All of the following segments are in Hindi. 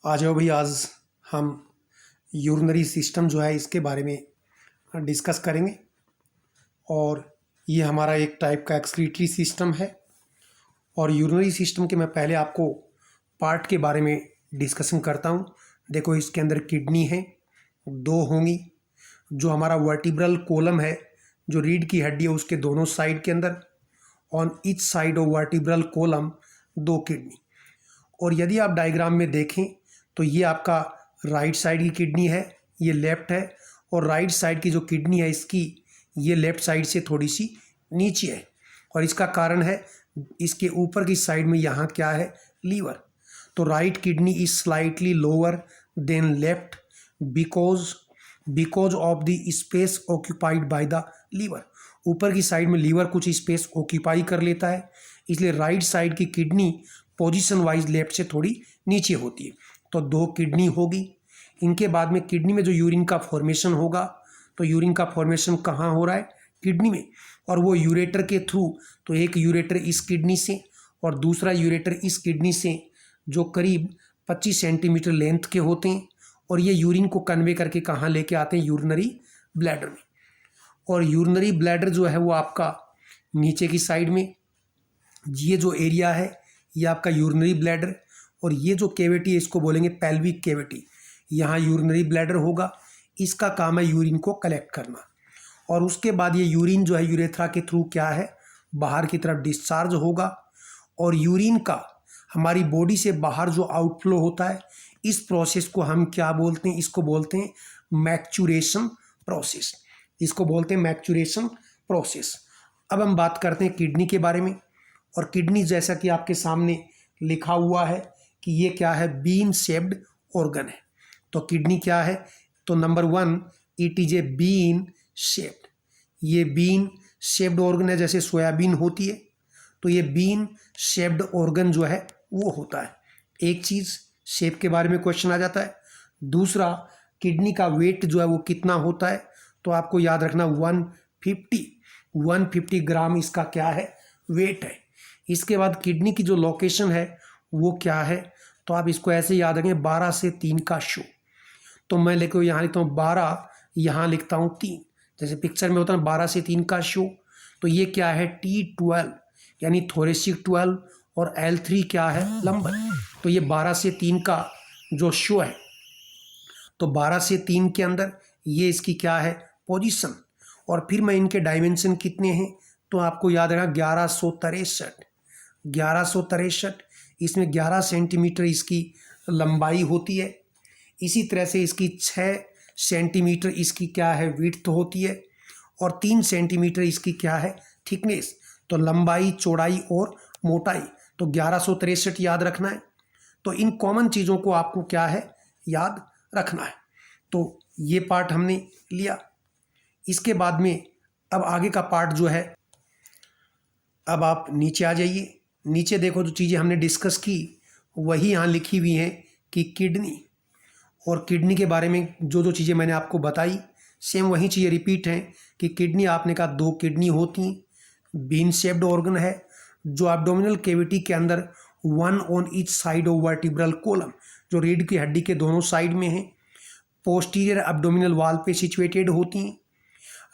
आ जाओ भाई, आज हम यूरिनरी सिस्टम जो है इसके बारे में डिस्कस करेंगे। और ये हमारा एक टाइप का एक्सक्रीटरी सिस्टम है। और यूरिनरी सिस्टम के मैं पहले आपको पार्ट के बारे में डिस्कशन करता हूँ। देखो, इसके अंदर किडनी है, दो होंगी। जो हमारा वर्टिब्रल कॉलम है, जो रीढ़ की हड्डी है, उसके दोनों साइड के अंदर on each side of vertebral column दो किडनी। और यदि आप डायग्राम में देखें तो ये आपका राइट साइड की किडनी है, ये लेफ्ट है। और राइट साइड की जो किडनी है इसकी, ये लेफ्ट साइड से थोड़ी सी नीचे है। और इसका कारण है, इसके ऊपर की साइड में यहाँ क्या है, लीवर। तो right kidney is slightly lower than left because of the space occupied by the liver. ऊपर की साइड में लीवर कुछ स्पेस ऑक्यूपाई कर लेता है, इसलिए राइट साइड की किडनी पोजीशन वाइज लेफ्ट से थोड़ी नीचे होती है। तो दो किडनी होगी। इनके बाद में किडनी में जो यूरिन का फॉर्मेशन होगा, तो यूरिन का फॉर्मेशन कहाँ हो रहा है, किडनी में। और वो यूरेटर के थ्रू, तो एक यूरेटर इस किडनी से और दूसरा यूरेटर इस किडनी से, जो करीब 25 सेंटीमीटर लेंथ के होते हैं। और ये यूरिन को कन्वे करके कहाँ लेके आते हैं, यूरिनरी ब्लैडर में। और यूरिनरी ब्लैडर जो है वो आपका नीचे की साइड में, ये जो एरिया है ये आपका यूरिनरी ब्लैडर। और ये जो कैविटी है इसको बोलेंगे पेल्विक कैविटी। यहाँ यूरिनरी ब्लैडर होगा, इसका काम है यूरिन को कलेक्ट करना। और उसके बाद ये यूरिन जो है यूरेथ्रा के थ्रू क्या है, बाहर की तरफ डिस्चार्ज होगा। और यूरिन का हमारी बॉडी से बाहर जो आउटफ्लो होता है, इस प्रोसेस को हम क्या बोलते हैं, इसको बोलते हैं मैक्चुरेशन प्रोसेस। इसको बोलते हैं मैक्चुरेशन प्रोसेस। अब हम बात करते हैं किडनी के बारे में। और किडनी जैसा कि आपके सामने लिखा हुआ है कि ये क्या है, बीन शेप्ड ऑर्गन है। तो किडनी क्या है, तो number 1, it is a bean shaped. ये बीन शेप्ड ऑर्गन है, जैसे सोयाबीन होती है, तो ये बीन शेप्ड ऑर्गन जो है वो होता है। एक चीज़, शेप के बारे में क्वेश्चन आ जाता है। दूसरा, किडनी का वेट जो है वो कितना होता है, तो आपको याद रखना 150 ग्राम इसका क्या है, वेट है। इसके बाद किडनी की जो लोकेशन है वो क्या है, तो आप इसको ऐसे याद रखें, 12 से 3 का शो। तो मैं लेकर यहाँ लिखता हूँ 12, यहाँ लिखता हूँ 3, जैसे पिक्चर में होता है 12 से 3 का शो। तो ये क्या है, T12 यानी थोरेसिक 12, और L3 क्या है, लंबर। तो ये 12 से 3 का जो शो है, तो 12 से 3 के अंदर ये इसकी क्या है, पोजीशन। और फिर मैं इनके डायमेंशन कितने हैं, तो आपको याद रखना 1163। इसमें 11 सेंटीमीटर इसकी लंबाई होती है। इसी तरह से इसकी 6 सेंटीमीटर इसकी क्या है, विड्थ होती है। और 3 सेंटीमीटर इसकी क्या है, थिकनेस। तो लंबाई, चौड़ाई और मोटाई, तो 1163 याद रखना है। तो इन कॉमन चीज़ों को आपको क्या है, याद रखना है। तो ये पार्ट हमने लिया। इसके बाद में अब आगे का पार्ट जो है, अब आप नीचे आ जाइए। नीचे देखो, जो चीज़ें हमने डिस्कस की वही यहाँ लिखी हुई हैं कि किडनी। और किडनी के बारे में जो जो चीज़ें मैंने आपको बताई, सेम वही चीज़ें रिपीट हैं कि किडनी, आपने कहा 2 किडनी होती हैं, बीन शेप्ड ऑर्गन है, जो एब्डोमिनल कैविटी के अंदर 1 on each side of vertebral column, जो रीढ़ की हड्डी के दोनों साइड में है, पोस्टीरियर एब्डोमिनल वॉल पे सिचुएटेड होती हैं।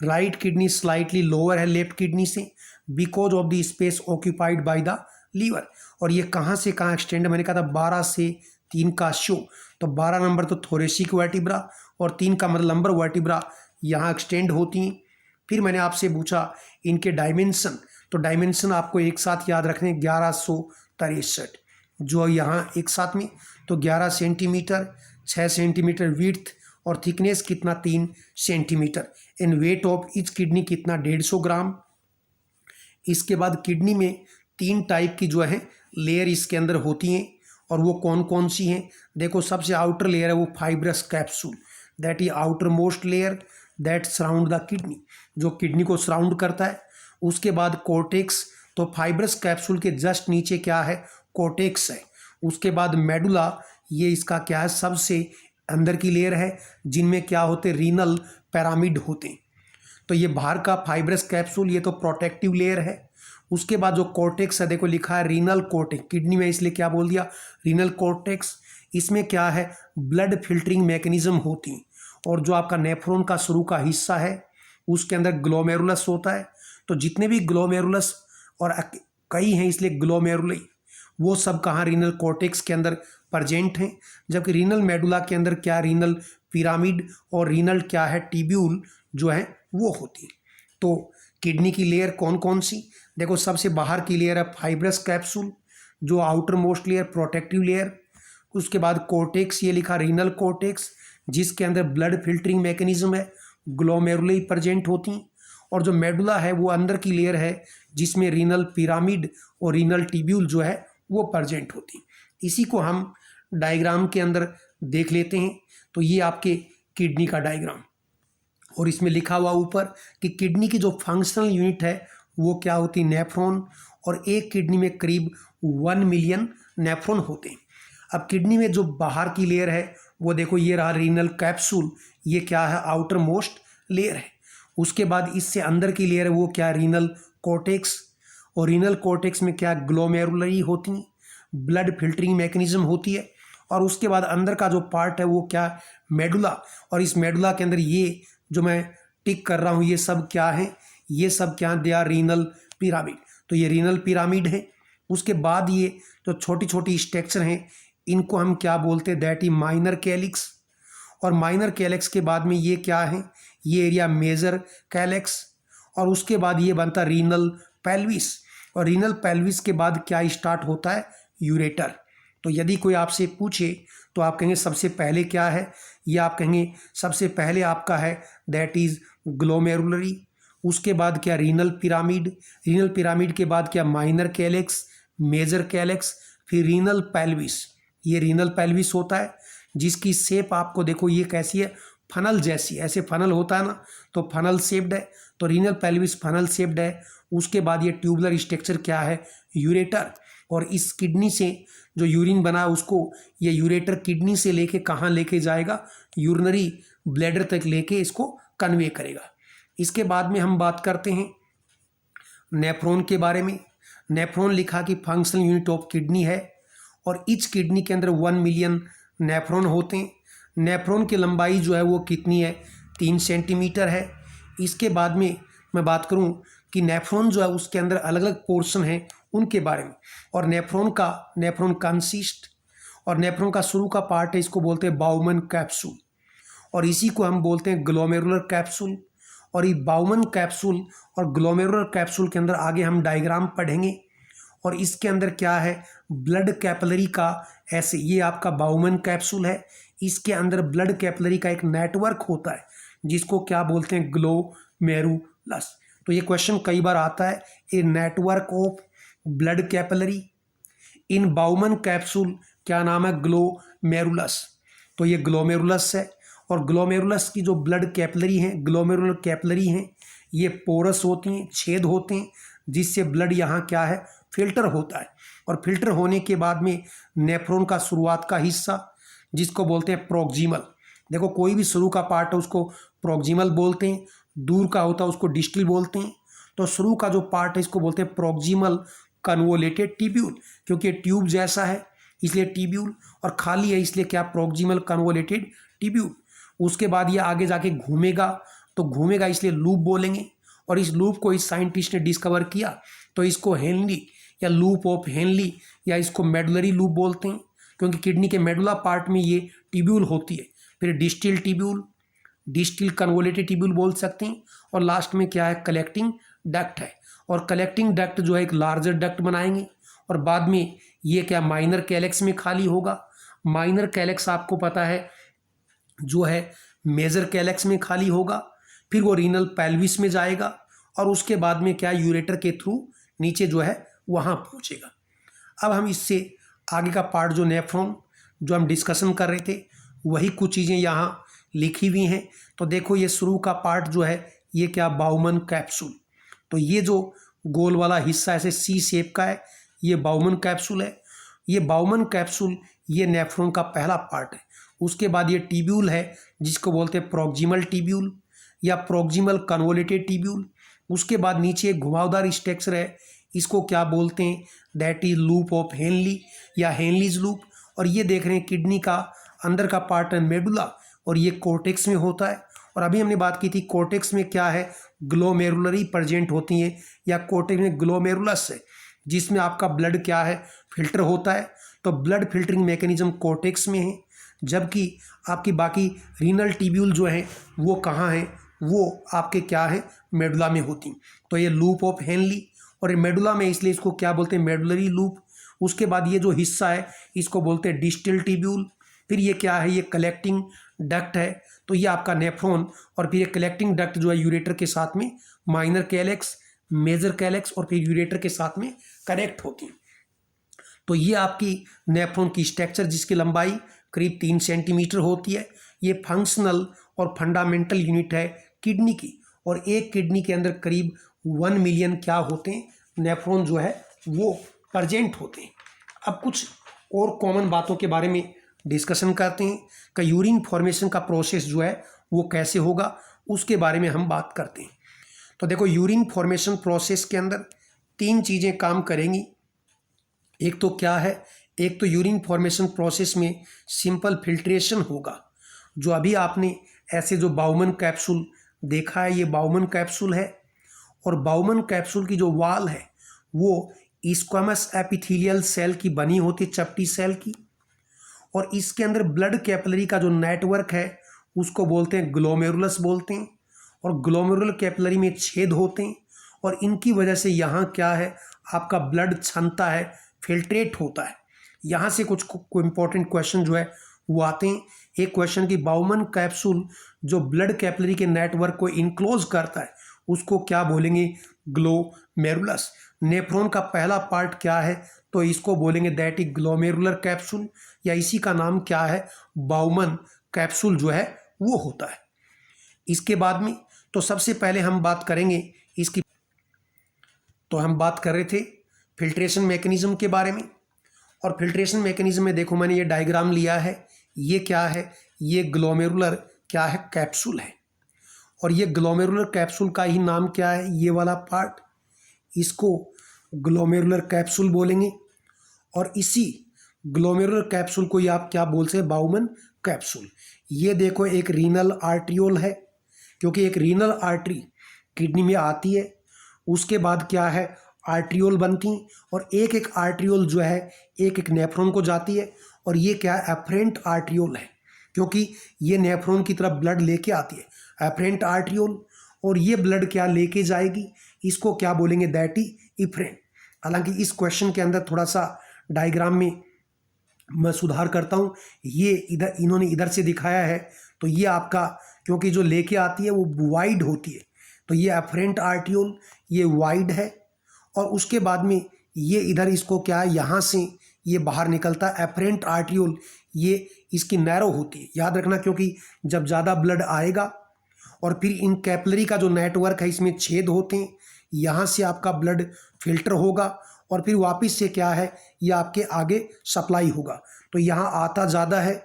राइट किडनी स्लाइटली लोअर है लेफ्ट किडनी से, because of the space occupied by the liver. और ये कहाँ से कहाँ एक्सटेंड, मैंने कहा था 12 से 3 का शो। तो 12 नंबर तो थोरेसिक वर्टिब्रा, और 3 का मतलब लंबर वर्टिब्रा यहाँ एक्सटेंड होती हैं। फिर मैंने आपसे पूछा इनके डायमेंशन, तो डायमेंशन आपको एक साथ याद रखने, 1163 जो यहाँ एक साथ में। तो 11 सेंटीमीटर, 6 सेंटीमीटर विड्थ, और थिकनेस कितना, 3 centimetre. In weight of each kidney कितना, 150 ग्राम। इसके बाद किडनी में 3 टाइप की जो है लेयर इसके अंदर होती हैं। और वो कौन कौन सी हैं, देखो, सबसे आउटर लेयर है वो fibrous capsule, that is outer most layer that surround the kidney, जो किडनी को सराउंड करता है। उसके बाद कोर्टेक्स, तो फाइब्रस कैप्सूल के जस्ट नीचे क्या है, कोर्टेक्स है। उसके बाद मेडुला, ये इसका क्या है, सबसे अंदर की लेयर है, जिनमें क्या होते, रीनल पिरामिड होते हैं। तो ये बाहर का फाइब्रस कैप्सूल, ये तो प्रोटेक्टिव लेयर है। उसके बाद जो कॉर्टेक्स है, देखो लिखा है रीनल कॉर्टेक्स, किडनी में इसलिए क्या बोल दिया, रीनल कॉर्टेक्स। इसमें क्या है, ब्लड फिल्टरिंग मैकेनिज्म होती है। और जो आपका नेफ्रॉन का शुरू का हिस्सा है उसके अंदर ग्लोमेरुलस होता है। तो जितने भी ग्लोमेरुलस, और कई हैं इसलिए ग्लोमेरुली, वो सब कहाँ, रीनल कॉर्टेक्स के अंदर प्रेजेंट हैं। जबकि रीनल मेडुला के अंदर क्या, रीनल पिरामिड और रीनल क्या है, ट्यूब्यूल जो है वो होती है। तो किडनी की लेयर कौन कौन सी, देखो सबसे बाहर की लेयर है फाइब्रस कैप्सूल, जो outer most layer, protective layer. उसके बाद कॉर्टेक्स, ये लिखा रीनल कॉर्टेक्स, जिसके अंदर ब्लड फिल्टरिंग मैकेनिज्म है, ग्लोमेरुली प्रेजेंट होती हैं। और जो मेडुला है वो अंदर की लेयर है जिसमें रीनल पिरामिड और रीनल ट्यूब्यूल जो है वो प्रेजेंट होती हैं। इसी को हम डायग्राम के अंदर देख लेते हैं। तो ये आपके किडनी का डायग्राम, और इसमें लिखा हुआ ऊपर कि किडनी की जो फंक्शनल यूनिट है वो क्या होती है, नेफ्रॉन। और एक किडनी में करीब 1 मिलियन नेफ्रॉन होते हैं। अब किडनी में जो बाहर की लेयर है वो देखो, ये रहा रीनल कैप्सूल, ये क्या है, आउटर मोस्ट लेयर है। उसके बाद इससे अंदर की लेयर है वो क्या, रीनल कॉर्टेक्स। और रीनल कॉर्टेक्स में क्या, ग्लोमेरुलरी होती हैं, ब्लड फिल्टरिंग मैकेनिज्म होती है। और उसके बाद अंदर का जो पार्ट है वो क्या, मेडुला। और इस मेडुला के अंदर ये जो मैं टिक कर रहा हूँ ये सब क्या है, ये सब क्या, दे आर रीनल पिरामिड। तो ये रीनल पिरामिड है। उसके बाद ये जो छोटी छोटी स्ट्रक्चर हैं इनको हम क्या बोलते हैं, दैट इज माइनर कैलिक्स। और माइनर कैलिक्स के बाद में ये क्या है, ये एरिया मेजर कैलिक्स। और उसके बाद ये बनता रीनल पेल्विस। और रीनल पेल्विस के बाद क्या स्टार्ट होता है, यूरेटर। तो यदि कोई आपसे पूछे तो आप कहेंगे सबसे पहले क्या है, ये आप कहेंगे सबसे पहले आपका है दैट इज ग्लोमेरुलरी। उसके बाद क्या, रीनल पिरामिड। रीनल पिरामिड के बाद क्या, माइनर कैलिक्स, मेजर कैलिक्स, फिर रीनल पेल्विस। ये रीनल पेल्विस होता है जिसकी शेप आपको देखो ये कैसी है, फनल जैसी, ऐसे फनल होता है ना, तो फनल शेप्ड है। तो रीनल पेल्विस फनल शेप्ड है। उसके बाद ये ट्यूबुलर स्ट्रक्चर क्या है, यूरेटर। और इस किडनी से जो यूरिन बना है उसको ये यूरेटर किडनी से लेके कहाँ लेके जाएगा, यूरिनरी ब्लैडर तक लेके इसको कन्वे करेगा। इसके बाद में हम बात करते हैं नेफ्रॉन के बारे में। नेफ्रॉन लिखा कि फंक्शनल यूनिट ऑफ किडनी है। और इच किडनी के अंदर 1 मिलियन नेफ्रॉन होते हैं। नेफ्रॉन की लंबाई जो है वो कितनी है, 3 सेंटीमीटर है। इसके बाद में मैं बात करूं कि नेफ्रॉन जो है उसके अंदर अलग अलग पोर्शन हैं उनके बारे में। और नेफ्रॉन कंसिस्ट, और नेफ्रॉन का शुरू का पार्ट है इसको बोलते हैं बाउमन कैप्सूल, और इसी को हम बोलते हैं ग्लोमेरुलर कैप्सूल। और ये बाउमन कैप्सूल और ग्लोमेरुलर कैप्सूल के अंदर आगे हम डायग्राम पढ़ेंगे। और इसके अंदर क्या है, ब्लड कैपिलरी का, ऐसे ये आपका बाउमन कैप्सूल है, इसके अंदर ब्लड कैपिलरी का एक नेटवर्क होता है जिसको क्या बोलते हैं, ग्लोमेरुलस। तो ये क्वेश्चन कई बार आता है, a network of blood capillary in Bowman capsule क्या नाम है, ग्लोमेरुलस। तो ये ग्लोमेरुलस है। और ग्लोमेरुलस की जो ब्लड कैपिलरी हैं, ग्लोमेरुलर कैपिलरी हैं, ये पोरस होती हैं, छेद होते हैं, जिससे ब्लड यहाँ क्या है, फिल्टर होता है। और फिल्टर होने के बाद में नेफ्रॉन का शुरुआत का हिस्सा जिसको बोलते हैं प्रोक्सिमल, देखो कोई भी शुरू का पार्ट है उसको प्रोक्सिमल बोलते हैं, दूर का होता है उसको डिस्टल बोलते हैं। तो शुरू का जो पार्ट है इसको बोलते हैं प्रोक्सिमल कन्वोलेटेड ट्यूब्यूल, क्योंकि ट्यूब जैसा है इसलिए ट्यूब्यूल, और खाली है इसलिए क्या, प्रोक्सिमल कन्वोलेटेड ट्यूब्यूल। उसके बाद ये आगे जाके घूमेगा, तो घूमेगा इसलिए लूप बोलेंगे। और इस लूप को इस साइंटिस्ट ने डिस्कवर किया, तो इसको हेनली या लूप ऑफ हेनली या इसको मेडुलरी लूप बोलते हैं, क्योंकि किडनी के मेडुला पार्ट में ये ट्यूब्यूल होती है। फिर distil tubule, distil convoluted tubule बोल सकते हैं। और लास्ट में क्या है, कलेक्टिंग डक्ट है। और कलेक्टिंग डक्ट जो है एक लार्जर डक्ट बनाएंगे। और बाद में ये क्या, माइनर कैलेक्स में खाली होगा। माइनर कैलेक्स आपको पता है जो है मेजर कैलेक्स में खाली होगा। फिर वो रीनल पेल्विस में जाएगा, और उसके बाद में क्या, यूरेटर के थ्रू नीचे जो है वहाँ पहुँचेगा। अब हम इससे आगे का पार्ट जो नेफ्रॉन जो हम डिस्कशन कर रहे थे वही कुछ चीज़ें यहाँ लिखी हुई हैं। तो देखो ये शुरू का पार्ट जो है ये क्या, बाउमन कैप्सूल। तो ये जो गोल वाला हिस्सा ऐसे सी शेप का है ये बाउमन कैप्सूल है। ये बाउमन कैप्सूल ये नेफ्रॉन का पहला पार्ट है। उसके बाद ये ट्यूब्यूल है जिसको बोलते हैं प्रोक्सिमल ट्यूब्यूल या प्रोक्सिमल कन्वोलेटेड ट्यूब्यूल। उसके बाद नीचे एक घुमावदार स्ट्रक्चर है इसको क्या बोलते हैं, that is loop of Henley या हेनलीज लूप। और ये देख रहे हैं किडनी का अंदर का पार्ट है मेडुला, और ये कोर्टेक्स में होता है। और अभी हमने बात की थी कोर्टेक्स में क्या है, ग्लोमेरुलरी प्रेजेंट होती हैं, या कोर्टेक्स में ग्लोमेरुलस है जिसमें आपका ब्लड क्या है, फिल्टर होता है। तो ब्लड फिल्टरिंग मैकेनिज्म कोर्टेक्स में है, जबकि आपकी बाकी रीनल ट्यूब्यूल जो है वो कहाँ है, वो आपके क्या है, मेडुला में होती। तो ये लूप ऑफ हेनली, और ये मेडुला में इसलिए इसको क्या बोलते हैं, मेडुलरी लूप। उसके बाद ये जो हिस्सा है इसको बोलते हैं डिस्टल ट्यूब्यूल। फिर ये क्या है, ये कलेक्टिंग डक्ट है, तो ये आपका नेफ्रॉन। और फिर ये कलेक्टिंग डक्ट जो है यूरेटर के साथ में माइनर कैलेक्स, मेजर कैलेक्स और फिर यूरेटर के साथ में कनेक्ट होती है। तो ये आपकी नेफ्रॉन की स्ट्रक्चर जिसकी लंबाई करीब 3 सेंटीमीटर होती है। ये फंक्शनल और फंडामेंटल यूनिट है किडनी की, और एक किडनी के अंदर करीब 1 मिलियन क्या होते हैं, नेफ्रॉन जो है वो प्रेजेंट होते हैं। अब कुछ और कॉमन बातों के बारे में डिस्कशन करते हैं कि यूरिन फॉर्मेशन का प्रोसेस जो है वो कैसे होगा, उसके बारे में हम बात करते हैं। तो देखो, यूरिन फॉर्मेशन प्रोसेस के अंदर 3 चीज़ें काम करेंगी। एक तो क्या है, एक तो यूरिन फॉर्मेशन प्रोसेस में सिंपल फिल्ट्रेशन होगा। जो अभी आपने ऐसे जो बाउमन कैप्सूल देखा है, ये बाउमन कैप्सूल है, और बाउमन कैप्सूल की जो वाल है वो स्क्वैमस एपिथेलियल सेल की बनी होती है, चपटी सेल की। और इसके अंदर ब्लड कैपिलरी का जो नेटवर्क है उसको बोलते हैं ग्लोमेरुलस बोलते हैं। और ग्लोमेरुलर कैपिलरी में छेद होते हैं, और इनकी वजह से यहाँ क्या है, आपका ब्लड छनता है, फिल्ट्रेट होता है। यहाँ से कुछ इंपॉर्टेंट क्वेश्चन जो है वो आते हैं। एक क्वेश्चन की बाउमन कैप्सूल जो ब्लड कैपिलरी के नेटवर्क को इनक्लोज करता है उसको क्या बोलेंगे, ग्लोमेरुलस। नेफ्रॉन का पहला पार्ट क्या है, तो इसको बोलेंगे दैट इज ग्लोमेरुलर कैप्सूल, या इसी का नाम क्या है, बाउमन कैप्सूल जो है वो होता है। इसके बाद में तो सबसे पहले हम बात करेंगे इसकी, तो हम बात कर रहे थे फिल्ट्रेशन मैकेनिज्म के बारे में। और फिल्ट्रेशन मैकेनिज्म में देखो मैंने ये डायग्राम लिया है, ये क्या है, ये ग्लोमेरुलर क्या है, कैप्सूल है। और ये ग्लोमेरुलर कैप्सूल का ही नाम क्या है, ये वाला पार्ट, इसको ग्लोमेरुलर कैप्सूल बोलेंगे। और इसी ग्लोमेरुलर कैप्सूल को ये आप क्या बोल सकते हैं, बाउमन कैप्सूल। ये देखो एक रीनल आर्ट्रियोल है, क्योंकि एक रीनल आर्टरी किडनी में आती है, उसके बाद क्या है, आर्ट्रियोल बनती हैं, और एक एक आर्ट्रियोल जो है एक एक नेफ्रॉन को जाती है। और ये क्या है, एफरेंट आर्ट्रियोल है, क्योंकि ये नेफ्रॉन की तरफ ब्लड लेके आती है, एफरेंट आर्ट्रियोल। और ये ब्लड क्या लेके जाएगी, इसको क्या बोलेंगे, दैट इज इफरेंट। हालांकि इस क्वेश्चन के अंदर थोड़ा सा डायग्राम में मैं सुधार करता हूँ, ये इधर इन्होंने इधर से दिखाया है, तो ये आपका क्योंकि जो लेके आती है वो वाइड होती है, तो ये एफरेंट आर्ट्रियोल ये वाइड है। और उसके बाद में ये इधर इसको क्या है, यहाँ से ये बाहर निकलता है, एफरेंट आर्ट्रियोल ये इसकी नैरो होती है, याद रखना, क्योंकि जब ज़्यादा ब्लड आएगा और फिर इन कैपिलरी का जो नेटवर्क है इसमें छेद होते हैं, यहाँ से आपका ब्लड फिल्टर होगा और फिर वापस से क्या है, ये आपके आगे सप्लाई होगा। तो यहाँ आता ज़्यादा है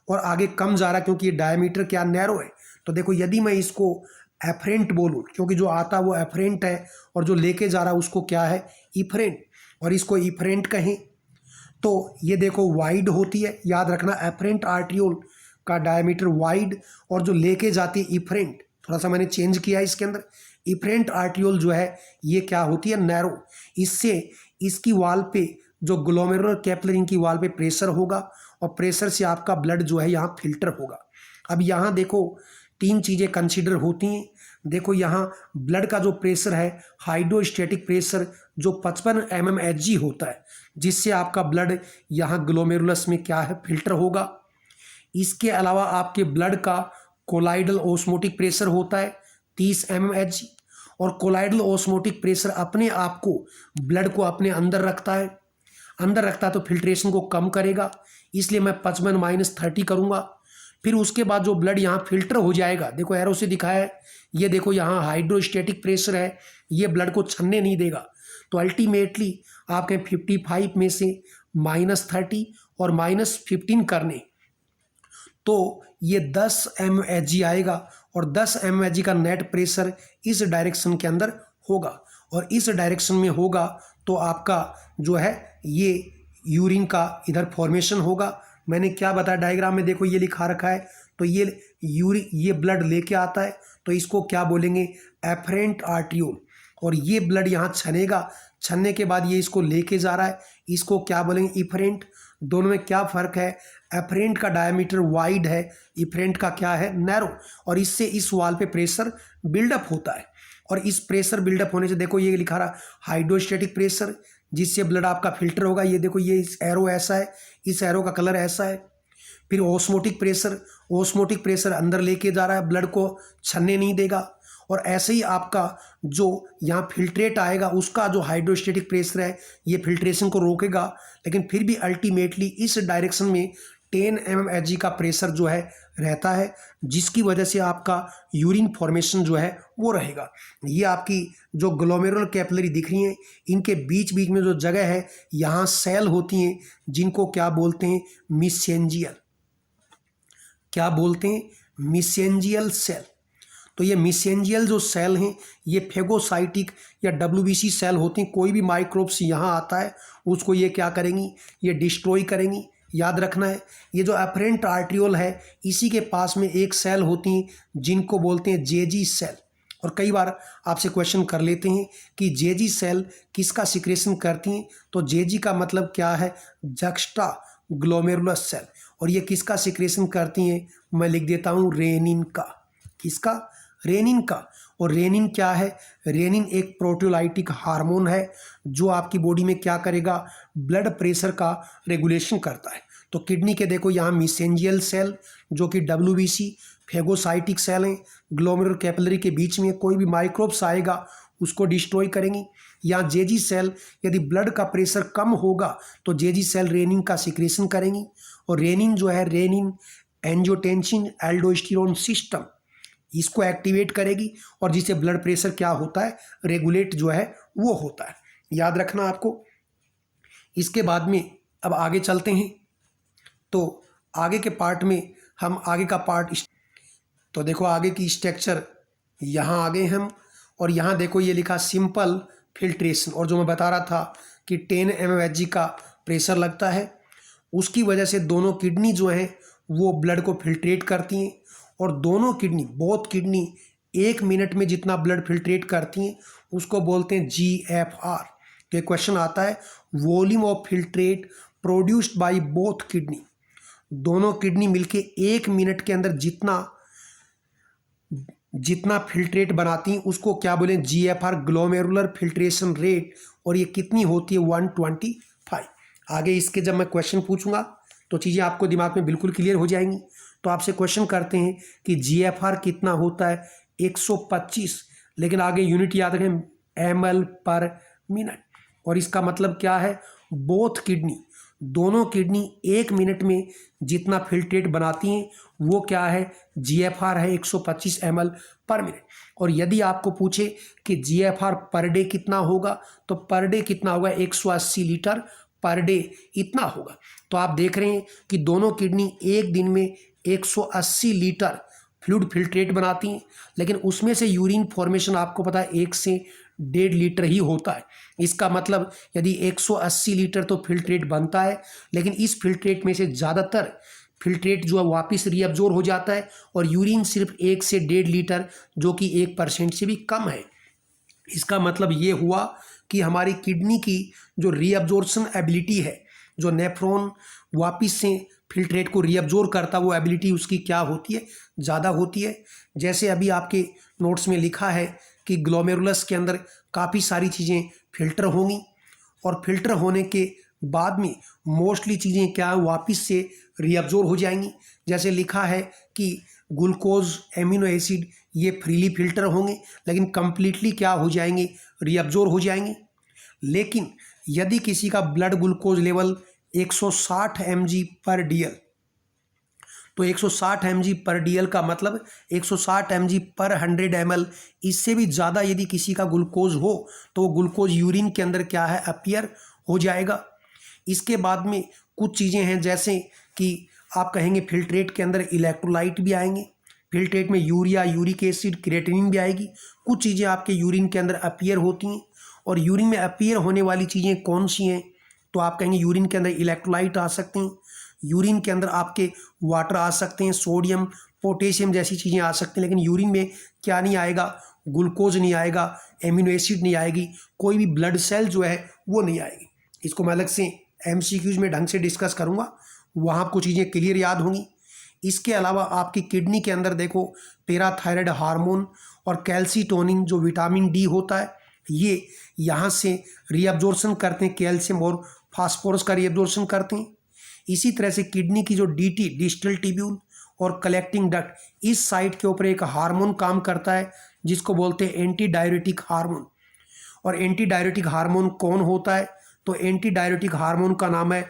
और आगे कम जा रहा, क्योंकि ये डायमीटर क्या नैरो है। तो देखो, यदि मैं इसको एफरेंट बोलूँ, क्योंकि जो आता वो एफरेंट है और जो लेके जा रहा उसको क्या है, इफरेंट, और इसको इफरेंट कहें, तो ये देखो वाइड होती है, याद रखना, एफरेंट आर्ट्रियोल का डायमीटर वाइड, और जो लेके जाती है इफरेंट, थोड़ा सा मैंने चेंज किया है इसके अंदर, इफरेंट आर्ट्रियोल जो है ये क्या होती है, नैरो। इससे इसकी वाल पे जो ग्लोमेरुलर कैपिलरी की वाल पे प्रेशर होगा, और प्रेशर से आपका ब्लड जो है यहाँ फिल्टर होगा। अब यहाँ देखो 3 चीज़ें कंसीडर होती हैं। देखो यहाँ ब्लड का जो प्रेशर है, हाइड्रोस्टैटिक प्रेशर जो 55 mmHg होता है, जिससे आपका ब्लड यहाँ ग्लोमेरुलस में क्या है, फिल्टर होगा। इसके अलावा आपके ब्लड का कोलाइडल ओस्मोटिक प्रेशर होता है 30 mmHg, और कोलाइडल ओस्मोटिक प्रेशर अपने आप को ब्लड को अपने अंदर रखता है, तो फिल्ट्रेशन को कम करेगा, इसलिए मैं 55 - 30 करूँगा। फिर उसके बाद जो ब्लड यहाँ फिल्टर हो जाएगा, देखो एरो से दिखाया है, ये देखो यहाँ हाइड्रोस्टैटिक प्रेशर है, ये ब्लड को छनने नहीं देगा। तो अल्टीमेटली आपके 55 में से -30 और -15 करने, तो ये 10 mmHg आएगा, और 10 mmHg का नेट प्रेशर इस डायरेक्शन के अंदर होगा, और इस डायरेक्शन में होगा तो आपका जो है ये यूरिन का इधर फॉर्मेशन होगा। मैंने क्या बताया डायग्राम में, देखो ये लिखा रखा है। तो ये ब्लड लेके आता है, तो इसको क्या बोलेंगे, एफरेंट आर्ट्रियोल। और ये ब्लड यहाँ छनेगा, छनने के बाद ये इसको लेके जा रहा है, इसको क्या बोलेंगे, इफरेंट। दोनों में क्या फ़र्क है, एफरेंट का डायमीटर वाइड है, इफरेंट का क्या है, नैरो। और इससे इस वाल पे प्रेशर बिल्डअप होता है। और इस प्रेशर बिल्डअप होने से देखो ये लिखा रहा हाइड्रोस्टैटिक प्रेशर, जिससे ब्लड आपका फिल्टर होगा। ये देखो ये इस एरो ऐसा है, इस एरो का कलर ऐसा है। फिर ओस्मोटिक प्रेशर अंदर लेके जा रहा है, ब्लड को छनने नहीं देगा। और ऐसे ही आपका जो यहाँ फिल्ट्रेट आएगा, उसका जो हाइड्रोस्टैटिक प्रेशर है ये फिल्ट्रेशन को रोकेगा, लेकिन फिर भी अल्टीमेटली इस डायरेक्शन में 10 mmHg का प्रेशर जो है रहता है, जिसकी वजह से आपका यूरिन फॉर्मेशन जो है वो रहेगा। ये आपकी जो ग्लोमेरुलर कैपिलरी दिख रही हैं, इनके बीच बीच में जो जगह है, यहाँ सेल होती हैं जिनको क्या बोलते हैं, मिसेंजियल। क्या बोलते हैं, मिसेंजियल सेल। तो ये मिसेंजियल जो सेल हैं ये फेगोसाइटिक या WBC सेल होती हैं। कोई भी माइक्रोब्स यहाँ आता है उसको ये क्या करेंगी, ये डिस्ट्रॉय करेंगी। याद रखना है, ये जो एफरेंट आर्ट्रियोल है इसी के पास में एक सेल होती हैं जिनको बोलते हैं जेजी सेल। और कई बार आपसे क्वेश्चन कर लेते हैं कि जेजी सेल किसका सिक्रेशन करती हैं, तो जेजी का मतलब क्या है, जक्स्टा ग्लोमेरुलर सेल। और ये किसका सिक्रेशन करती हैं, मैं लिख देता हूँ रेनिन का। किसका, रेनिन का। और रेनिन क्या है, रेनिन एक प्रोटियोलाइटिक हार्मोन है जो आपकी बॉडी में क्या करेगा, ब्लड प्रेशर का रेगुलेशन करता है। तो किडनी के देखो यहाँ मिसेंजियल सेल जो कि WBC फेगोसाइटिक सेल हैं, ग्लोमेरुलर कैपिलरी के बीच में कोई भी माइक्रोब्स आएगा उसको डिस्ट्रॉय करेंगी। यहाँ जेजी सेल, यदि ब्लड का प्रेशर कम होगा तो जेजी सेल रेनिन का सिक्रेशन करेंगी। और रेनिन जो है, रेनिन एंजियोटेंसिन एल्डोस्टेरोन सिस्टम, इसको एक्टिवेट करेगी और जिससे ब्लड प्रेशर क्या होता है, रेगुलेट जो है वो होता है। याद रखना आपको। इसके बाद में अब आगे चलते हैं, तो आगे के पार्ट में हम आगे का पार्ट, तो देखो आगे की स्ट्रक्चर यहाँ आ गए हम। और यहाँ देखो ये लिखा सिंपल फिल्ट्रेशन। और जो मैं बता रहा था कि 10 mmHg का प्रेशर लगता है, उसकी वजह से दोनों किडनी जो हैं वो ब्लड को फिल्ट्रेट करती हैं। और दोनों किडनी, बोथ किडनी 1 मिनट में जितना ब्लड फिल्ट्रेट करती हैं उसको बोलते हैं GFR। तो ये क्वेश्चन आता है, volume of filtrate produced by both kidney. दोनों किडनी मिलके 1 मिनट के अंदर जितना फिल्ट्रेट बनाती हैं उसको क्या बोलें, GFR, ग्लोमेरुलर फिल्ट्रेशन रेट। और ये कितनी होती है, 125। आगे इसके जब मैं क्वेश्चन पूछूंगा तो चीज़ें आपको दिमाग में बिल्कुल क्लियर हो जाएंगी। तो आपसे क्वेश्चन करते हैं कि GFR कितना होता है, 125। लेकिन आगे यूनिट याद रखें, ml/मिनट। और इसका मतलब क्या है, बोथ किडनी, दोनों किडनी 1 मिनट में जितना फिल्ट्रेट बनाती हैं वो क्या है, GFR है 125 ml/मिनट। और यदि आपको पूछे कि GFR पर डे कितना होगा, तो पर डे कितना होगा, 180 लीटर पर डे इतना होगा। तो आप देख रहे हैं कि दोनों किडनी एक दिन में 180 लीटर फ्लूइड फिल्ट्रेट बनाती हैं, लेकिन उसमें से यूरिन फॉर्मेशन आपको पता है 1 से 1.5 लीटर ही होता है। इसका मतलब यदि 180 लीटर तो फिल्ट्रेट बनता है, लेकिन इस फिल्ट्रेट में से ज़्यादातर फिल्ट्रेट जो है वापस रीअब्जॉर्ब हो जाता है और यूरिन सिर्फ 1 से 1.5 लीटर, जो कि 1% से भी कम है। इसका मतलब ये हुआ कि हमारी किडनी की जो रीअब्जॉर्प्शन एबिलिटी है, जो नेफ्रॉन वापस से फिल्ट्रेट को रीअब्जॉर्ब करता, वो एबिलिटी उसकी क्या होती है, ज़्यादा होती है। जैसे अभी आपके नोट्स में लिखा है कि ग्लोमेरुलस के अंदर काफ़ी सारी चीज़ें फिल्टर होंगी और फिल्टर होने के बाद में मोस्टली चीज़ें क्या वापस से रीअब्जॉर्ब हो जाएंगी। जैसे लिखा है कि ग्लूकोज, एमिनो एसिड ये फ्रीली फिल्टर होंगे, लेकिन कंप्लीटली क्या हो जाएंगे, रीअब्जॉर्ब हो जाएंगे। लेकिन यदि किसी का ब्लड ग्लूकोज लेवल 160 mg/dl, तो 160 mg/dl का मतलब 160 mg/100 ml, इससे भी ज़्यादा यदि किसी का ग्लूकोज हो तो वो ग्लूकोज यूरिन के अंदर क्या है, अपीयर हो जाएगा। इसके बाद में कुछ चीज़ें हैं, जैसे कि आप कहेंगे फिल्ट्रेट के अंदर इलेक्ट्रोलाइट भी आएंगे, फिल्ट्रेट में यूरिया, यूरिक एसिड, क्रिएटिनिन भी आएगी। कुछ चीज़ें आपके यूरिन के अंदर अपीयर होती हैं और यूरिन में अपीयर होने वाली चीज़ें कौन सी हैं? तो आप कहेंगे यूरिन के अंदर इलेक्ट्रोलाइट आ सकते हैं, यूरिन के अंदर आपके वाटर आ सकते हैं, सोडियम पोटेशियम जैसी चीज़ें आ सकती हैं, लेकिन यूरिन में क्या नहीं आएगा? ग्लूकोज नहीं आएगा, एमिनो एसिड नहीं आएगी, कोई भी ब्लड सेल जो है वो नहीं आएगी। इसको मैं अलग से एमसीक्यूज में ढंग से डिस्कस करूँगा, वहाँ आपको चीज़ें क्लियर याद होंगी। इसके अलावा आपकी किडनी के अंदर देखो पैराथायराइड हार्मोन और कैल्सीटोनिन जो विटामिन डी होता है, ये यहाँ से रीअब्जॉर्प्शन करते हैं, कैल्शियम और फास्फोरस का रीअब्जॉर्प्शन करते हैं। इसी तरह से किडनी की जो डीटी डिस्टल ट्यूब्यूल और कलेक्टिंग डक्ट, इस साइड के ऊपर एक हार्मोन काम करता है जिसको बोलते हैं एंटी डायरेटिक हार्मोन। और एंटी डायरेटिक हार्मोन कौन होता है? तो एंटी डायरेटिक हार्मोन का नाम है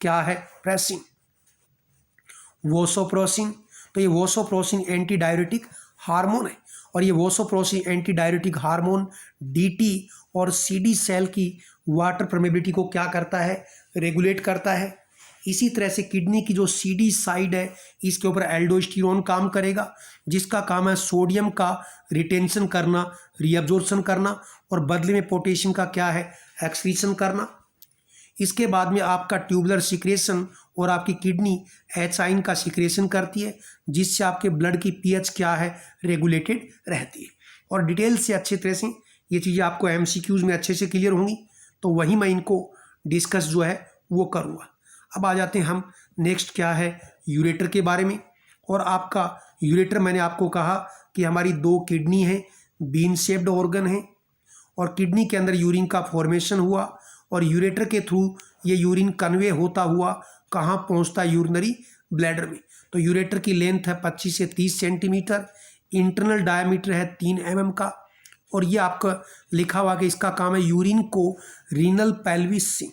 क्या है? प्रेसिन, वोसोप्रोसिन। तो ये वोसोप्रोसिन एंटी डायरेटिक हार्मोन है, और ये वोसोप्रोसिन एंटी डायरेटिक हार्मोन डीटी और सीडी सेल की वाटर परमेबिलिटी को क्या करता है? रेगुलेट करता है। इसी तरह से किडनी की जो सीडी साइड है, इसके ऊपर एल्डोस्टेरोन काम करेगा, जिसका काम है सोडियम का रिटेंशन करना, रीअब्जॉर्प्शन करना, और बदले में पोटेशियम का क्या है? एक्सक्रीशन करना। इसके बाद में आपका ट्यूबुलर सिक्रेशन और आपकी किडनी एचाइन का सिक्रेशन करती है, जिससे आपके ब्लड की पीएच क्या है? रेगुलेटेड रहती है। और डिटेल से अच्छे तरह से ये चीज़ें आपको एमसीक्यूज में अच्छे से क्लियर होंगी, तो वहीं मैं इनको डिस्कस जो है वो करूँगा। अब आ जाते हैं हम नेक्स्ट क्या है? यूरेटर के बारे में। और आपका यूरेटर, मैंने आपको कहा कि हमारी 2 किडनी है, बीन शेप्ड ऑर्गन है, और किडनी के अंदर यूरिन का फॉर्मेशन हुआ, और यूरेटर के थ्रू ये यूरिन कन्वे होता हुआ कहाँ पहुँचता है? यूरिनरी ब्लैडर में। तो यूरेटर की लेंथ है 25 से 30 सेंटीमीटर, इंटरनल डायमीटर है 3 mm का, और ये आपका लिखा हुआ कि इसका काम है यूरिन को रीनल पेल्विस से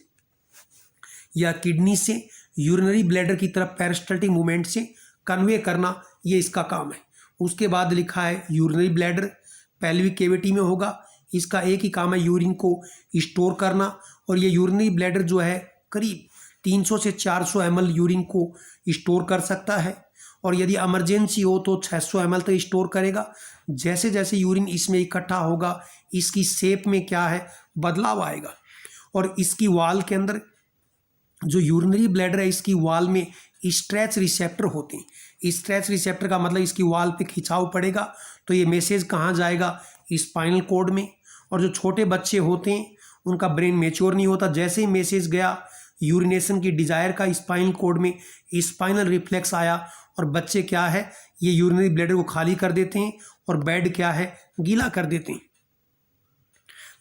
या किडनी से यूरिनरी ब्लैडर की तरफ पेरिस्टल्टिक मूवमेंट से कन्वे करना, ये इसका काम है। उसके बाद लिखा है यूरिनरी ब्लैडर पेल्विक कैविटी में होगा, इसका एक ही काम है यूरिन को स्टोर करना, और ये यूरिनरी ब्लैडर जो है करीब 300 से 400 ml यूरिन को स्टोर कर सकता है, और यदि इमरजेंसी हो तो 600 ml तक स्टोर करेगा। जैसे जैसे यूरिन इसमें इकट्ठा होगा, इसकी शेप में क्या है? बदलाव आएगा। और इसकी वाल के अंदर जो यूरिनरी ब्लैडर है, इसकी वाल में स्ट्रेच रिसेप्टर होते हैं। स्ट्रेच रिसेप्टर का मतलब इसकी वाल पे खिंचाव पड़ेगा, तो ये मैसेज कहाँ जाएगा? स्पाइनल कॉर्ड में। और जो छोटे बच्चे होते हैं उनका ब्रेन मैच्योर नहीं होता, जैसे ही मैसेज गया यूरिनेशन की डिजायर का स्पाइनल कॉर्ड में, स्पाइनल रिफ्लेक्स आया, और बच्चे क्या है? ये यूरिनरी ब्लैडर को खाली कर देते हैं और बेड क्या है? गीला कर देते हैं।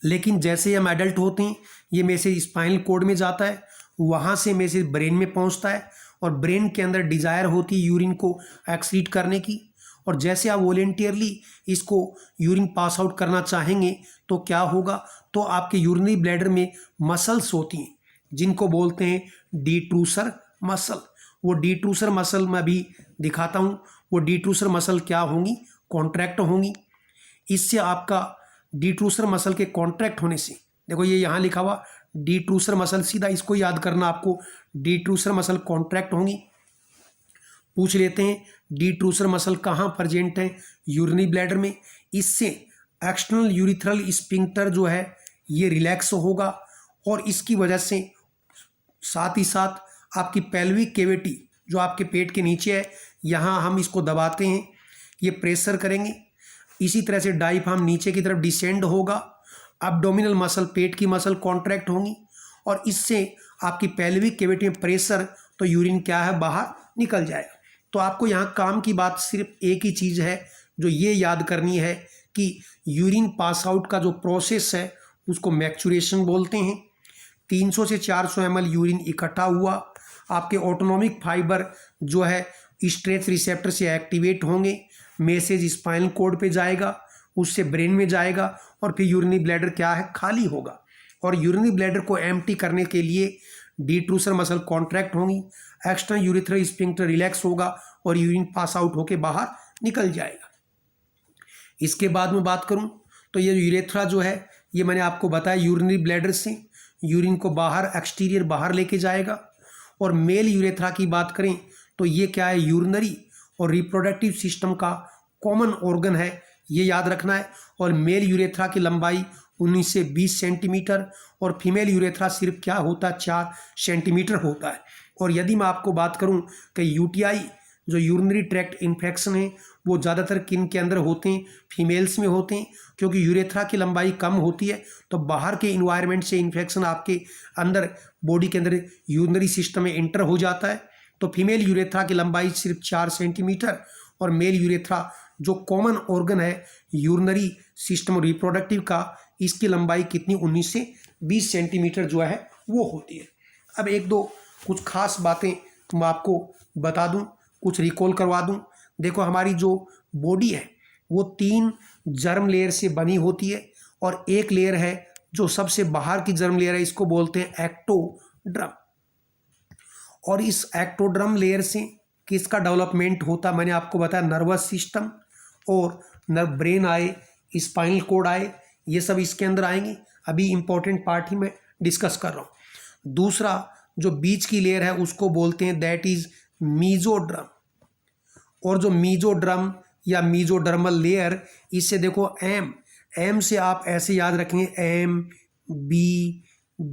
लेकिन जैसे हम एडल्ट होते हैं, ये मैसेज स्पाइनल कॉर्ड में जाता है, वहाँ से मैसेज ब्रेन में पहुँचता है, और ब्रेन के अंदर डिज़ायर होती है यूरिन को एक्सक्रीट करने की। और जैसे आप वॉलेंटियरली इसको यूरिन पास आउट करना चाहेंगे तो क्या होगा? तो आपके यूरिनरी ब्लैडर में मसल्स होती हैं जिनको बोलते हैं डिट्रूसर मसल। वो डिट्रूसर मसल मैं भी दिखाता हूँ। वो डिट्रूसर मसल क्या होंगी? कॉन्ट्रैक्ट होंगी। इससे आपका डिट्रूसर मसल के कॉन्ट्रैक्ट होने से, देखो ये यहाँ लिखा हुआ डिट्रूसर मसल, सीधा इसको याद करना आपको। डिट्रूसर मसल कॉन्ट्रैक्ट होंगी। पूछ लेते हैं डिट्रूसर मसल कहाँ प्रेजेंट है? यूरिनरी ब्लैडर में। इससे एक्सटर्नल यूरिथ्रल स्फिंक्टर जो है ये रिलैक्स होगा, और इसकी वजह से साथ ही साथ आपकी पेल्विक कैविटी जो आपके पेट के नीचे है, यहाँ हम इसको दबाते हैं, ये प्रेशर करेंगे। इसी तरह से डायफ्राम नीचे की तरफ डिसेंड होगा, एब्डोमिनल मसल, पेट की मसल कॉन्ट्रैक्ट होंगी, और इससे आपकी पेल्विक कैविटी में प्रेशर, तो यूरिन क्या है? बाहर निकल जाएगा। तो आपको यहाँ काम की बात सिर्फ एक ही चीज़ है जो ये याद करनी है कि यूरिन पास आउट का जो प्रोसेस है उसको मैक्चुरेशन बोलते हैं। 300 से 400 ml यूरिन इकट्ठा हुआ, आपके ऑटोनोमिक फाइबर जो है स्ट्रेच रिसेप्टर से एक्टिवेट होंगे, मैसेज स्पाइनल कॉर्ड पे जाएगा, उससे ब्रेन में जाएगा, और फिर यूरिनरी ब्लैडर क्या है? खाली होगा। और यूरिनरी ब्लैडर को एम्प्टी करने के लिए डिट्रूसर मसल कॉन्ट्रैक्ट होंगी, एक्सटर्नल यूरिथ्रल स्फिंक्टर रिलैक्स होगा, और यूरिन पास आउट होके बाहर निकल जाएगा। इसके बाद में बात करूं तो ये यूरेथ्रा जो है, ये मैंने आपको बताया यूरिनरी ब्लैडर से यूरिन को बाहर, एक्सटीरियर बाहर लेके जाएगा। और मेल यूरेथ्रा की बात करें तो ये क्या है? यूरिनरी और रिप्रोडक्टिव सिस्टम का कॉमन ऑर्गन है, ये याद रखना है। और मेल यूरेथ्रा की लंबाई 19 से 20 सेंटीमीटर, और फीमेल यूरेथ्रा सिर्फ क्या होता है, 4 सेंटीमीटर होता है। और यदि मैं आपको बात करूं कि यूटीआई जो यूरिनरी ट्रैक्ट इन्फेक्शन है वो ज़्यादातर किन के अंदर होते हैं, फीमेल्स में होते हैं, क्योंकि यूरेथ्रा की लंबाई कम होती है, तो बाहर के इन्वायरमेंट से इन्फेक्शन आपके अंदर बॉडी के अंदर यूरिनरी सिस्टम में इंटर हो जाता है। तो फीमेल यूरेथ्रा की लंबाई सिर्फ 4 सेंटीमीटर, और मेल यूरेथ्रा जो कॉमन ऑर्गन है यूरिनरी सिस्टम रिप्रोडक्टिव का, इसकी लंबाई कितनी, 19 से 20 सेंटीमीटर जो है वो होती है। अब एक दो कुछ खास बातें मैं आपको बता दूं, कुछ रिकॉल करवा दूं। देखो, हमारी जो बॉडी है वो 3 जर्म लेयर से बनी होती है, और एक लेयर है जो सबसे बाहर की जर्म लेयर है, इसको बोलते हैं एक्टोड्रम। और इस एक्टोड्रम लेयर से किसका डेवलपमेंट होता, मैंने आपको बताया नर्वस सिस्टम और ब्रेन आए, स्पाइनल कोड आए, ये सब इसके अंदर आएंगे। अभी इंपॉर्टेंट पार्ट ही मैं डिस्कस कर रहा हूँ। दूसरा जो बीच की लेयर है उसको बोलते हैं दैट इज मीजोड्रम। और जो मीजोड्रम या मीजोडर्मल लेयर, इससे देखो एम से आप ऐसे याद रखेंगे, MBBS,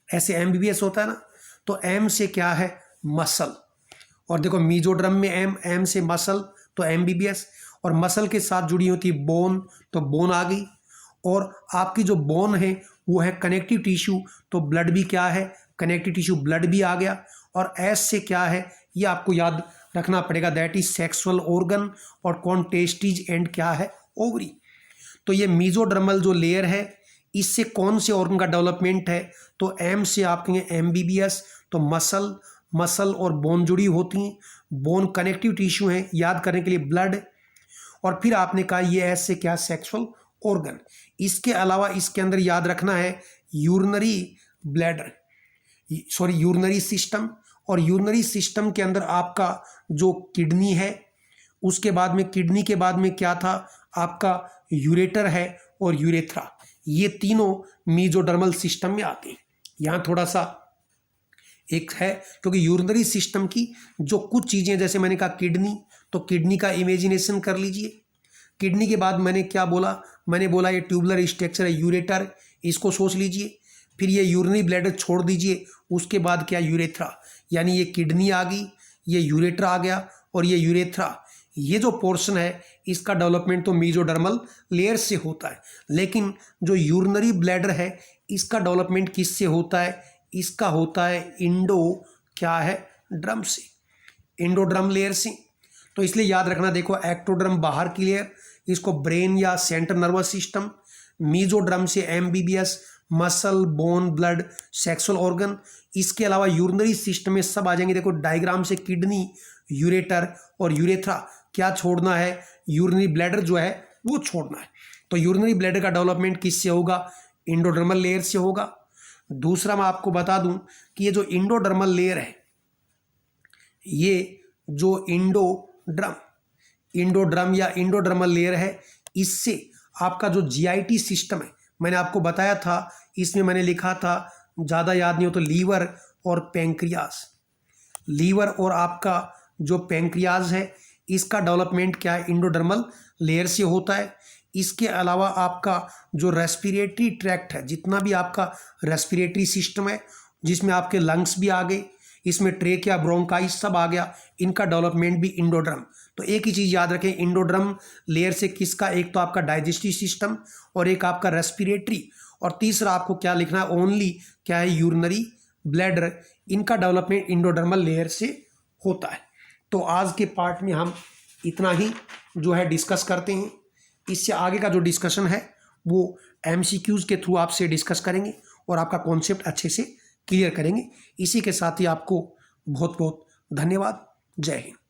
ऐसे MBBS होता है ना, तो एम से क्या है, मसल। और देखो मीजोड्रम में एम से मसल, तो MBBS। और मसल के साथ जुड़ी होती है बोन, तो बोन आ गई। और आपकी जो बोन है वो है कनेक्टिव टिश्यू, तो ब्लड भी क्या है, कनेक्टिव टिश्यू, ब्लड भी आ गया। और एस से क्या है, ये आपको याद रखना पड़ेगा, दैट इज सेक्सुअल ऑर्गन, और कौन, टेस्टिज एंड क्या है, ओवरी। तो ये मीजोडर्मल जो लेयर है, इससे कौन से ऑर्गन का डेवलपमेंट है, तो एम से आप कहेंगे MBBS, तो मसल और बोन जुड़ी होती हैं। बोन कनेक्टिव टिश्यू है, याद करने के लिए ब्लड। और फिर आपने कहा ये एस से क्या, सेक्सुअल ऑर्गन। इसके अलावा इसके अंदर याद रखना है urinary bladder, sorry urinary system. और यूरिनरी सिस्टम के अंदर आपका जो किडनी है, उसके बाद में किडनी के बाद में क्या था, आपका यूरेटर है और यूरेथ्रा, ये तीनों मीजोडर्मल सिस्टम में आते हैं। यहाँ थोड़ा सा एक है, क्योंकि यूरिनरी सिस्टम की जो कुछ चीज़ें, जैसे मैंने कहा किडनी, तो किडनी का इमेजिनेशन कर लीजिए। किडनी के बाद मैंने क्या बोला, मैंने बोला ये ट्यूबुलर स्ट्रक्चर है, यूरेटर, इसको सोच लीजिए। फिर ये यूरिनरी ब्लैडर छोड़ दीजिए, उसके बाद क्या, यूरेथ्रा, यानी ये किडनी आ गई, ये यूरेटर आ गया, और ये यूरेथ्रा, ये जो पोर्शन है इसका डेवलपमेंट तो मीजोडर्मल लेयर से होता है। लेकिन जो यूरिनरी ब्लैडर है इसका डेवलपमेंट किससे होता है, इसका होता है क्या है, ड्रम से, इंडोड्रम लेयर से। तो इसलिए याद रखना, देखो एक्टोड्रम बाहर की लेयर, इसको ब्रेन या सेंट्रल नर्वस सिस्टम, मीजोड्रम से MBBS, muscle, bone, blood, sexual organ. इसके अलावा यूरिनरी सिस्टम में सब आ जाएंगे। देखो डायग्राम से किडनी, यूरेटर और यूरेथ्रा, क्या छोड़ना है, यूरिनरी ब्लैडर जो है वो छोड़ना है। तो यूरिनरी ब्लैडर का डेवलपमेंट किससे होगा, इंडोडर्मल लेयर से होगा। दूसरा मैं आपको बता दूं कि ये जो इंडोडर्मल लेयर है, ये जो इंडोड्रम या इंडोडर्मल लेयर है, इससे आपका जो GIT सिस्टम है, मैंने आपको बताया था, इसमें मैंने लिखा था, ज़्यादा याद नहीं हो तो लीवर और पैंक्रियाज, लीवर और आपका जो पैंक्रियाज है, इसका डेवलपमेंट क्या है, इंडोडर्मल लेयर से होता है। इसके अलावा आपका जो रेस्पिरेटरी ट्रैक्ट है, जितना भी आपका रेस्पिरेटरी सिस्टम है, जिसमें आपके लंग्स भी आ गए, इसमें ट्रेकिया, ब्रोंकाइस सब आ गया, इनका डेवलपमेंट भी इंडोड्रम। तो एक ही चीज़ याद रखें, इंडोड्रम लेयर से किसका, एक तो आपका डाइजेस्टिव सिस्टम और एक आपका रेस्पिरेटरी, और तीसरा आपको क्या लिखना है, ओनली क्या है, यूरिनरी ब्लैडर, इनका डेवलपमेंट इंडोडर्मल लेयर से होता है। तो आज के पार्ट में हम इतना ही जो है डिस्कस करते हैं। इससे आगे का जो डिस्कशन है वो MCQs के थ्रू आपसे डिस्कस करेंगे और आपका कॉन्सेप्ट अच्छे से क्लियर करेंगे। इसी के साथ ही आपको बहुत बहुत धन्यवाद। जय हिंद।